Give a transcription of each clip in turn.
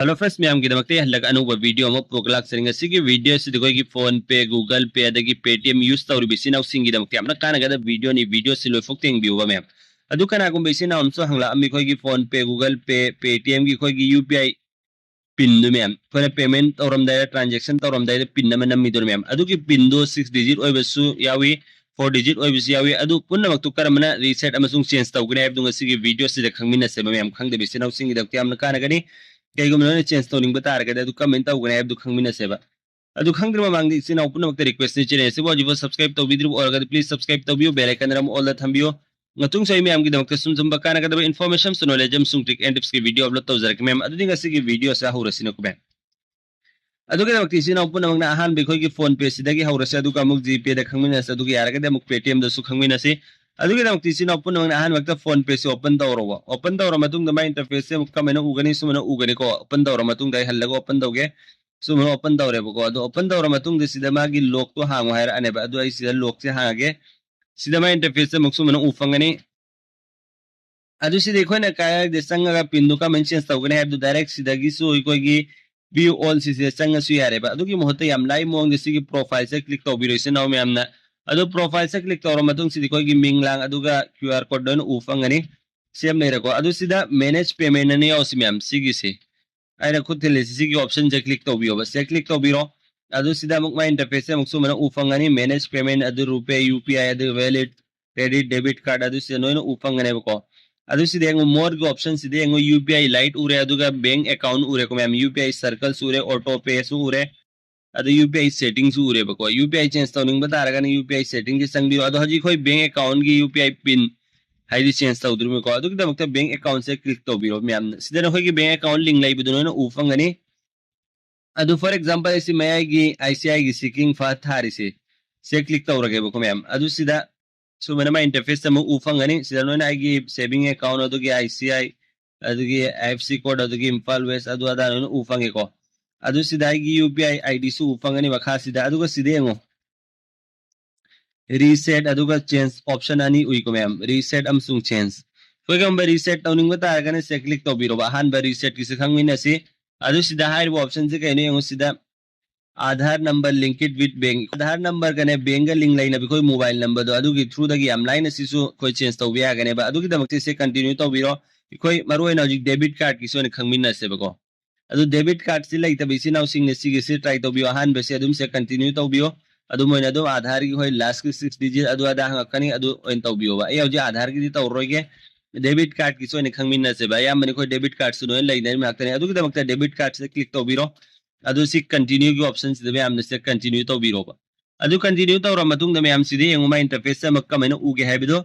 hello friends ma'am गिदमक्ते हल्लक अनुब video अमा प्रोग्लाक सरिंगा सिगी video से देखो फोन पे गूगल पे अदगी पेटीएम यूज तौर बिसिना सिंगी दमक्ते amna kana gada video si loi fok teng biwa ma'am adu kana gum बिसिना हमसो हंगला अमी कोई की फोन पे गूगल पे पेटीएम की कोई की यूपीआई पिन दु मैम कोई पेमेंट तौरम दाय ट्रांजैक्शन तौरम दाय पिन नम नमी दु मैम अदु की पिन दो 6 डिजिट ओय बसु यावी 4 डिजिट ओय बसु यावी अदु पुन्ना मक्तु करमना रीसेट अमसुंग चेंज तौगने हैब दुंगा सिगी वीडियो से खंगमिना से मैम खंगदे बिसिना सिंगी दमक्ते amna kana gani कईगुमने चेंज तौनिंग बतारगदे अदु कमेंट तौगने हैब दु खंगमिना सेबा अदु खंगद्र मांगदि सिना ओपन मक्ते रिक्वेस्ट नि चेने सेबो जिबो सब्सक्राइब तौबिद्रु ओरगदे प्लीज सब्सक्राइब तौबियो बेल आइकन रम ऑल द थंबियो ngtung sai मैम की दमक्ते सुम जुम बकाना गदबे इन्फॉर्मेशन सु नॉलेज हम सुंग ट्रिक एंड टिप्स की वीडियो अपलोड तौजरक मैम अदु दिंगा सिगी वीडियो सा हौरसिनो कुबे अदु के दमक्ते सिना ओपन मंगना अहान बेखोय की फोन पे सिदगी हौरसे अदु का मुक जीपे द खंगमिना से अदु की यारगदे मुक पेटीएम द सु खंगमिना से अदु के दमक्ते सिना ओपन मंगना अहान वक्त फोन पे से ओपन तौरवा ओपन तौर मतुंग द मा इंटरफेस से मुक कमेनो उगनी सुमनो उगनी को ओपन तौर मतुंग द हल्लगो ओपन तौगे सुमनो ओपन तौरे बको अदु ओपन तौर मतुंग द सिदा मागी लॉक तो हांगो हायर अने बा अदु आई सिदा लॉक से हांगे सिदा मा इंटरफेस से मुक सुमनो उफंगनी अदु से देखो ना काय दे संगा पिंदु का मेंशन तौगने है अदु डायरेक्ट सिदागी सु कोई व्यू ऑल से संगा सु यारे बा अदु की मोहते याम लाई मोंग जैसे की प्रोफाइल से क्लिक तौबिरो से नाउ मैम ना अदु प्रोफाइल से क्लिक तौर मतुंग सिदी कोई की मिंगलांग अदु का क्यूआर कोड दोन उफंगनी सेम नहीं रखो अदु सिदा मैनेज पेमेंट ने औस मैम सिगी से आइना खुद थे सिगी ऑप्शन से क्लिक तौबियो बस से क्लिक तौबिरो अदु सिदा मुक मा इंटरफेस से मुक सु मना उफंगनी मैनेज पेमेंट अदु रुपए यूपीआई अदु वैलिड क्रेडिट डेबिट कार्ड अदु से नोइन उफंगने बको अदु सिदे एंगो मोर के ऑप्शन सिदे एंगो यूपीआई लाइट उरे अदु का बैंक अकाउंट उरे को मैम यूपीआई सर्कल्स उरे ऑटो पे सु उरे अदु यूपीआई सेटिंग्स उरे बको यूपीआई चेंज तौनिंग बता रगा ने यूपीआई सेटिंग के संग दियो अदु हजी कोई बैंक अकाउंट की यूपीआई पिन हाइडी चेंज तौद्रु में को अदु किदा मक्ता बैंक अकाउंट से क्लिक तौबिरो मैम सिदे न होगी बैंक अकाउंट लिंक लाई बिदुनो न उफंगनी अदु फॉर एग्जांपल ऐसी मैं आएगी आईसीआई की सिकिंग फा थारी से क्लिक तौरगे बको मैम अदु सिदा सो मैंने मैं इंटरफेस से उफंगनी सिदा नोन आएगी सेविंग अकाउंट अदु की आईसीआई अदु की एफसी कोड अदु की इंफाल वेस्ट अदु अदा नोन उफंगे को अदु सिदा आएगी यूपीआई आईडी सु उफंगनी वखा सिदा अदु का सिदे ngo रीसेट अदु का चेंज ऑप्शन आनी उई को मैम रीसेट अमसुंग चेंज कोई गम रीसेट तौनिंग बता गने से क्लिक तो बिरो हान ब रीसेट किसे खंगमिना से अदु सिदा हायर वो ऑप्शन से कहने ngo सिदा Aadhaar number linked with bank Aadhaar number कने बैंक लिंक लाइन भी कोई मोबाइल नंबर दो अदु की थ्रू दगी am लाइन सिसु कोई चेंज तो बिया गने बा अदु की दमक्ति से कंटिन्यू तो बिरो कोई मरो एना जी डेबिट कार्ड किसो ने खंगमिना से बको अदु डेबिट कार्ड से लाइक तबि सिनाउ सिंग ने सिगे से ट्राई तो बियो हान बसे अदुम से कंटिन्यू तो बियो अदु मोइन अदु आधार की होय लास्ट की 6 डिजिट अदु आदा हंगकनी अदु ओइन तो बियो बा ए जे आधार की तो रोगे डेबिट कार्ड किसो ने खंगमिना से बा या मने कोई डेबिट कार्ड सुनो लाइन ने माकने अदु की दमक्ता डेबिट कार्ड से क्लिक तो बिरो अदु सी कंटिन्यू की ऑप्शन से मैम से कंटिन्यू तो बिरो बा अदु कंटिन्यू तो मतुंग द मैम सिदे एंगो मा इंटरफेस से मक्का मैंने उगे है बिदो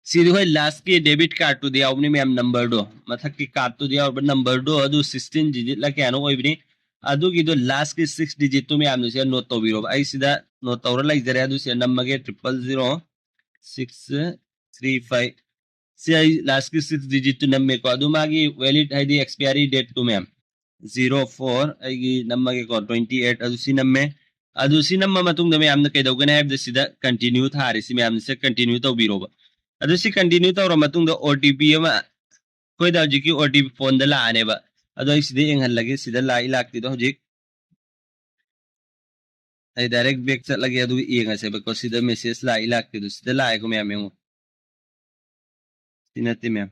सिदे होय लास्ट के डेबिट कार्ड तो दिया अपनी मैम नंबर दो मथक की कार्ड तो दिया और नंबर दो अदु 16 डिजिट ला क्या नो ओइबनी अदु की दो लास्ट के 6 डिजिट तो मैम से नोट तो बिरो आई सीधा नोट तो लाइक जरे अदु से नंबर के 000635 से आई लास्ट के 6 डिजिट तो नंबर को अदु मागी वैलिड आईडी एक्सपायरी डेट तो मैम 04 आईगी नंबर के को 28 अदु सी नंबर अदु सी नंबर मतुंग द मैम के दौगने है सिदा कंटिन्यू था रे सी मैम से कंटिन्यू तो बिरो अदु सी कंटिन्यू तो मतुंग द ओटीपी अमा कोई दा जी की ओटीपी फोन द लाने बा अदु आई सिदे एंग हल्लगे सिदा लाई लाक्ति तो जी आई डायरेक्ट बैक चल लगे अदु एंग से बको सिदा मैसेज लाई लाक्ति तो सिदा लाए को मैम एंगो सिनति मैम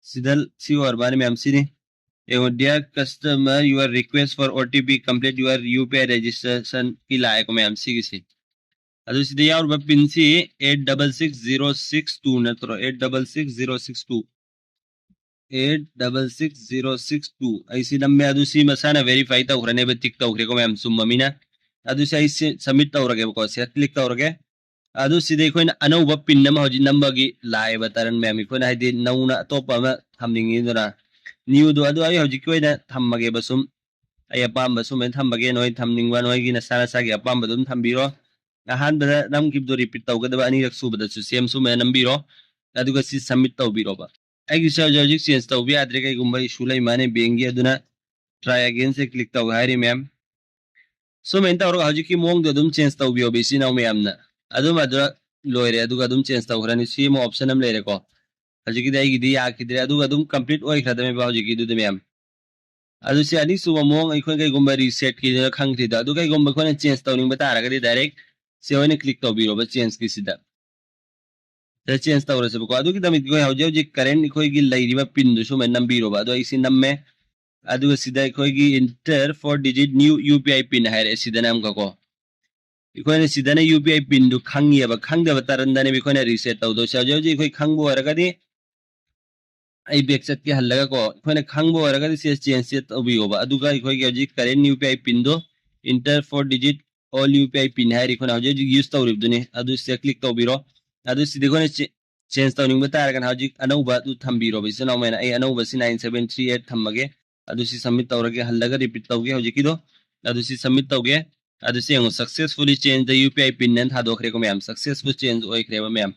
सिदा सी और बारे मैम सी ने dear customer your request for OTP complete your UPI registration की लायक में एमसी की सी अदु सिदे यार ब पिन सी 866062 नत्रो 866062 866062 ऐसी नंबर अदु सी मसाना वेरीफाई ता उरने बे टिक ता उरे को मैम सुम ममीना अदु से ऐसे सबमिट ता उरगे को से क्लिक ता उरगे अदु सिदे कोइन अनौब पिन नम होजि नंबर की लाय बतरन मैम कोइन हाइदि नौना तोपा म थमनिंगी दोना न्यू दो अदु आई हौजि कोइना थमगे बसुम आई अपाम बसुम एन थमगे नोय थमनिंगवा नोय की नसाना सागी अपाम बदुम थमबिरो अहान बदा नम किब दो रिपीट तौगदबा अनि रक सुबदा सु सेम सु मे नंबिरो अदुगा सी सबमिट तौबिरो बा आई की सर्जरी चेंज तौबि आद्रे कई गुंबा इशू लै माने बेंगी अदुना ट्राई अगेन से क्लिक तौ हारी मैम सो मेन तौर हौजि की मोंग दो दुम चेंज तौबियो बेसी नाउ मैम ना अदु मदुरा लोरे अदुगा अदुम चेंज तौखरानी सिम ऑप्शन हम लेरे को हजिकी दाई याखिद्रे अदुगा अदुम कंप्लीट ओइखरादमे बा हजिकी दुदे मैम अदु से अनि सुबह मोंग अखोन कई गुम्बा रीसेट की खंगथ्रिदा अदु कई गुम्बा खोन चेंज तौनिंग बतारगदी डायरेक्ट से ओने क्लिक तौबिरो बा चेंज की सिदा द चेंज तौरसे बको अदु की दमित को हौजे हौजे करेंट इखोय की लैरिबा पिन दु सुमे नंबिरो बा अदु इसी नम्मे अदु सिदा इखोय की enter 4 digit new UPI PIN हायरे सिदा नाम को इखोने सिदा ने यूपीआई पिन दु खंगिया बा खंगदा बतारंदा ने बिखोने रीसेट तौदो से हौजे हौजे इखोय खंगबो हरगदी आई बैक चट के हल्लगा को इखोने खंगबो हरगदी से चेंज से तौबियोबा अदुगा इखोय की हौजे करेंट यूपीआई पिन दो enter 4 digit old UPI PIN हायरे इखोने हौजे यूज तौरिबदुनी अदु से क्लिक तौबिरो अदु सिदिखोने चेंज तौनिंग बतारगन हौजे अनौबा दु थंबिरो बिसे नौमेना आई अनौबा सी 9738 थमगे अदु सी सबमिट तौरगे हल्लगा रिपीट तौगे हौजे किदो अदु सी सबमिट तौगे अदु से successfully change the UPI PIN नन थादोखरे को मैम सक्सेसफुल चेंज ओइखरेबा मैम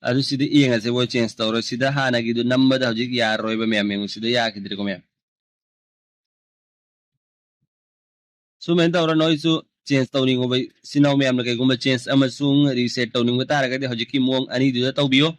अदु सिदे इयंगसे वो चेंज तौरो सिदा हाना गिदु नंबदा हौजे यारोइबा मैम यंग सिदा याखिद्रे को मैम सुमेन तौरा नोइसु चेंज तौनिंगो बै सिनाव मैम न कइगुम चेंज अमसुंग रीसेट तौनिंग बतारगदि हौजे की मोंग अनि दुदा तौबियो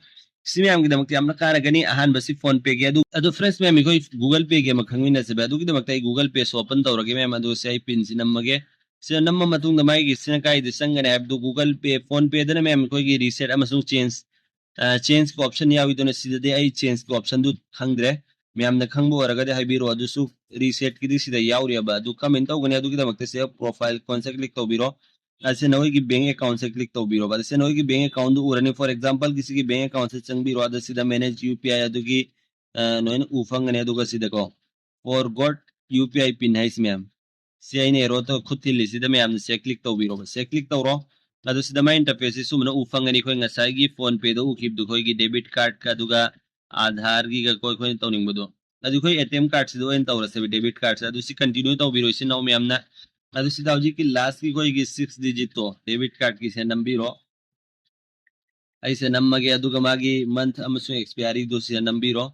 सी मैम की दमक यामना कानगनी अहान बसी फोन पे के अदु फ्रेंड्स मैम इखोय गूगल पे के मखंगिन से अदु की दमक गूगल पे सो ओपन तौरगे मैम अदु से आई पिन सि नम्मगे से नम्मा मतुंग दमाई की सिना काय दिसंगने ऐप दु गूगल पे फोन पे दने मैम इखोय की रीसेट अमसुंग चेंज को ऑप्शन याविदोने सिदे आई चेंज को ऑप्शन दु खंगद्रे मैम न खंगबो वरगदे हाइबिरो अदुसु रीसेट की दिसिदा यावरियाबा अदु कमेंट तौगने अदु की दमक से प्रोफाइल कौन से क्लिक तौबिरो ऐसे नोई की बैंक अकाउंट से क्लिक तौबिरो बा ऐसे नोई की बैंक अकाउंट उरने फॉर एग्जांपल किसी की बैंक अकाउंट से चंगबिरो अदु सिदा मैनेज यूपीआई अदु की नोइन उफंगने अदु का सिदा को फॉर गॉट यूपीआई पिन है मैम से आइने रो तो खुद थिल्ली सिदा मैम से क्लिक तौबिरो बा से क्लिक तौरो अदु सिदा मा इंटरफेस सुमना उफंगने खोय ngasai gi फोन पे दो उखिब दु खोय की डेबिट कार्ड का दुगा आधार की कोई खोय तौनिंग बदो अदु खोय एटीएम कार्ड से दो एन तौर से डेबिट कार्ड से अदु सी कंटिन्यू तौबिरो से नौ मैम ना अदु सिदा हौजी की लास्ट की कोई की 6 डिजिट तो डेबिट कार्ड की से नंबिरो ऐसे नम्मगे अदुगा मागी मंथ अमसुंग एक्सपायरी दो से नंबिरो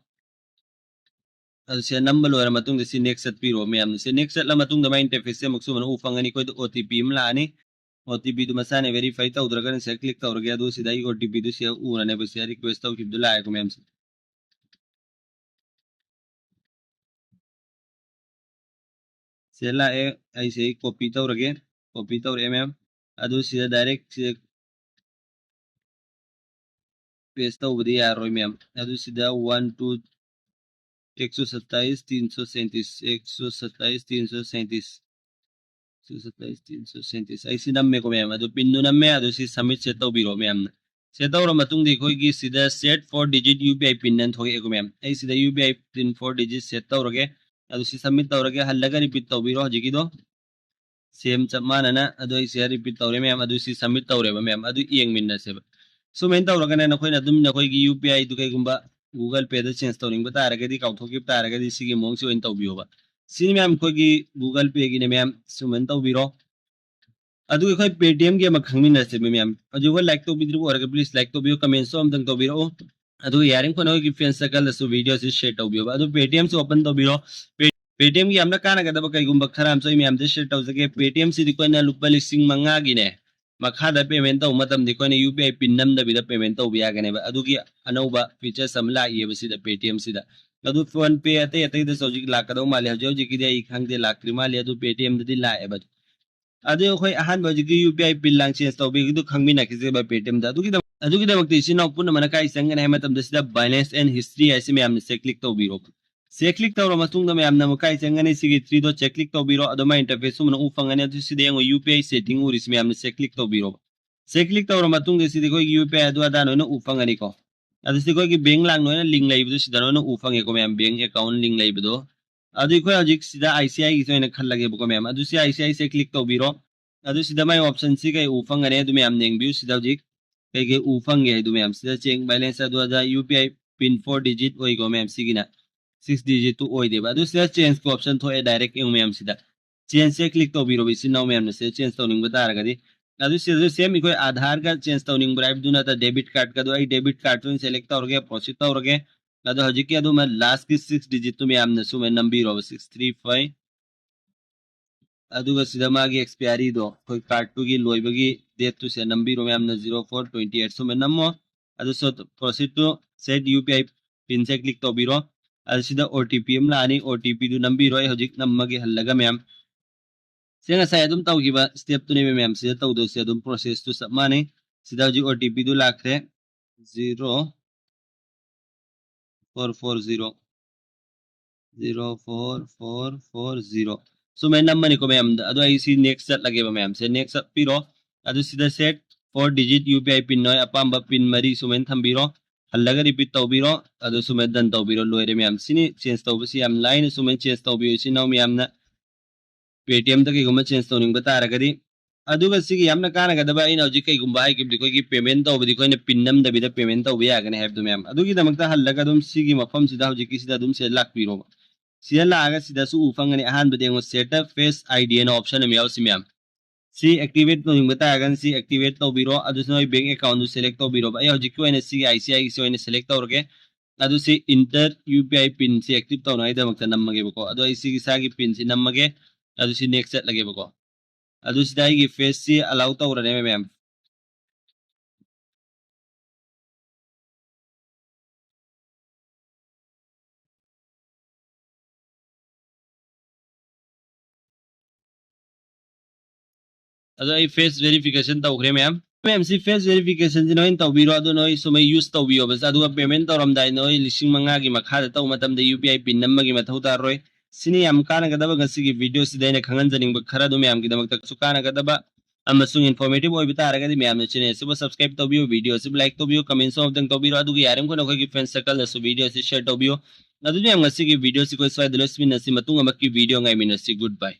अदु से नंबर लोरा मतुंग दे सी नेक्स्ट सतपिरो मैम से नेक्स्ट सतला मतुंग द मा इंटरफेस से मक्सु मन उफंगनी कोई ओटीपी मला आनी ओटीपी दु मसाने वेरीफाई तौद्रगन से क्लिक तौरगे अदु सिदा ई ओटीपी दु से उरने बसे रिक्वेस्ट तौ किबदु लाय को मैम से लाए ऐसे कॉपी तौरगे कॉपी तौरे मैम अदु सिदा डायरेक्ट से पेस्ट तौबदी यारोय मैम अदु सिदा 1 2 127 337 127 337 127 337 ऐसी नम्मे को मैम अदु पिन्नु नम्मे अदु सी सबमिट से तौबिरो मैम से तौर मतुंग दि खोय की सिदा सेट 4 डिजिट यूपीआई पिन नन थोगे को मैम ऐ सिदा यूपीआई पिन 4 डिजिट सेट तौरगे अदु सी सबमिट तौरगे हल्लगा रिपीट तौबिरो हजिकी दो सेम चमानना अदु ऐ से रिपीट तौरे मैम अदु सी सबमिट तौरे मैम अदु इयंग मिनना से सो मेन तौरगने नखोय ना दुम नखोय की यूपीआई दु कइगुंबा गूगल पे द चेंज तौनिंग बतारगदी काउथोकी तारगदी सिगी मोंग से ओइन तौबियोबा सिनी मैम खोय की गूगल पे की ने मैम सुमन तौबिरो अदु खोय पेटीएम के मखंगमिन से मैम अजुग लाइक तो बिद्रु और प्लीज लाइक तो बियो कमेंट सो हम तंग तौबिरो अदु यारिंग को नोय की फ्रेंड्स सर्कल सो वीडियो से शेयर तौबियो अदु पेटीएम से ओपन तौबिरो पेटीएम की हमना काना गदब कइगुंबा खराम सो मैम दे शेयर तौजगे पेटीएम से दिकोना लुपा लिसिंग मंगा गिने मखादा पेमेंट तौ मतम दिकोना यूपीआई पिन नम द बिदा पेमेंट तौ बिया गने बा अदु की अनौबा फीचर समला ये बसिदा पेटीएम सिदा अदु फोन पे अते अते द सौजिक लाकदौ माले हजौ जिकि दे ई खंगदे लाक्रि माले अदु पेटीएम दि लाए बा अदु खोय अहान बा जिकि यूपीआई पिन लांग चेंज तौ बि दु खंगमिना किसे बा पेटीएम दा अदु की दमक सिना पुन मन काय संगन है मतम दसिदा बैलेंस एंड हिस्ट्री ऐसे में हमने से क्लिक तौ बिरो से क्लिक तौर मतुंग द मैम नम काय संगने सिगी 3 दो चेक क्लिक तौ बिरो अदमा इंटरफेस सुमन उफंगने अदु सिदे यंग यूपीआई सेटिंग उरिस में हमने से क्लिक तौ बिरो से क्लिक तौर मतुंग दे सिदे कोई यूपीआई अदु अदा नो उफंगनी को अदु सिदे कोई बैंक लांग नो लिंक लाइबदु सिदा नो उफंगे को मैम बैंक अकाउंट लिंक लाइबदो अदु कोई हजिक सिदा आईसीआई की सोइन खल्लगे बको मैम अदु से आईसीआई से क्लिक तौ बिरो अदु सिदा माय ऑप्शन सी कई उफंगने अदु मैम नेंग बिउ सिदा हजिक कई के उफंगे अदु मैम सिदा चेक बैलेंस अदु अदा यूपीआई पिन 4 डिजिट ओइ को मैम सिगिना 6 डिजिट टू ओइ देबा अदु सिदा चेंज को ऑप्शन थोए डायरेक्ट यंग मैम सिदा चेंज से क्लिक तौ बिरो बिसि नाउ मैम से चेंज तौ निंग बतारगदी अदु से सेम इको आधार का चेंज तौ निंग ब्राइब दुना ता डेबिट कार्ड का दो आई डेबिट कार्ड तो सेलेक्ट तौरगे प्रोसीड तौरगे अदु हजिकी अदु मैं लास्ट की 6 डिजिट तो मैम ने सु मैं नंबर रो 635 अदुगा सिदा मागी एक्सपायरी दो कोई कार्ड टू की लोइबगी date to se nambiro me amna 0428 so me nammo adu so proceed to set UPI pin se click to biro adu sida OTP am lani OTP du nambiro ai hojik nammage hallaga me am senga sai adum tawgiba step to ne me am sida tawdo se adum process to samane sida hojik OTP du lakre 0440 04440 so may number ni ko ma'am ado ay si next set lagi ba ma'am se next set piro ado sida set 4 digit UPI pin noy apamba pin mari so men thambiro hallaga repeat tawbiro ado so men dan tawbiro loire ma'am sini change tawbisi am line so men change tawbiro sinaw ma'am na Paytm ta kiguma change tawning batara gadi aduga sigi yamna kana gadaba ina hojik kaigumba ay kibdi ko ki payment tawbidi ko ina pinnam dabida payment tawbi agane have do ma'am adugi damakta hallaga dum sigi mafam sida hojik sida dum se lak piro sida laga sida su ufangani ahan badengo setup face ID na option am yaw simyam si activate to hingba tagan si activate to biro adu noi bank account select to biro ay hojik ko ina si ICI so ina select to roge adu si enter UPI pin si active to na ida makta nammage bako adu ay si sagi pin si nammage adu si next set lage bako adu si dai gi face si allow to rane ma'am ado ay face verification tawkre ma'am ma'am si face verification din noin tawbiro ado noi so may use tawbiyo bas adu payment tawram dai noi lising manga gi makhada taw matam da UPI pin namma gi mathaw taroi sini am kana gadaba gasigi video si dai na khangan janing ba khara do ma'am gi damak tak su kana gadaba amasung informative oi bita aragadi ma'am na chine suba subscribe tawbiyo video sub like tawbiyo comment so dang tawbiro adu gi yarim ko na ko gi friends circle na su video si share tawbiyo adu ni am gasigi video si ko swai dalo si min na si matunga makki video ngai min na si goodbye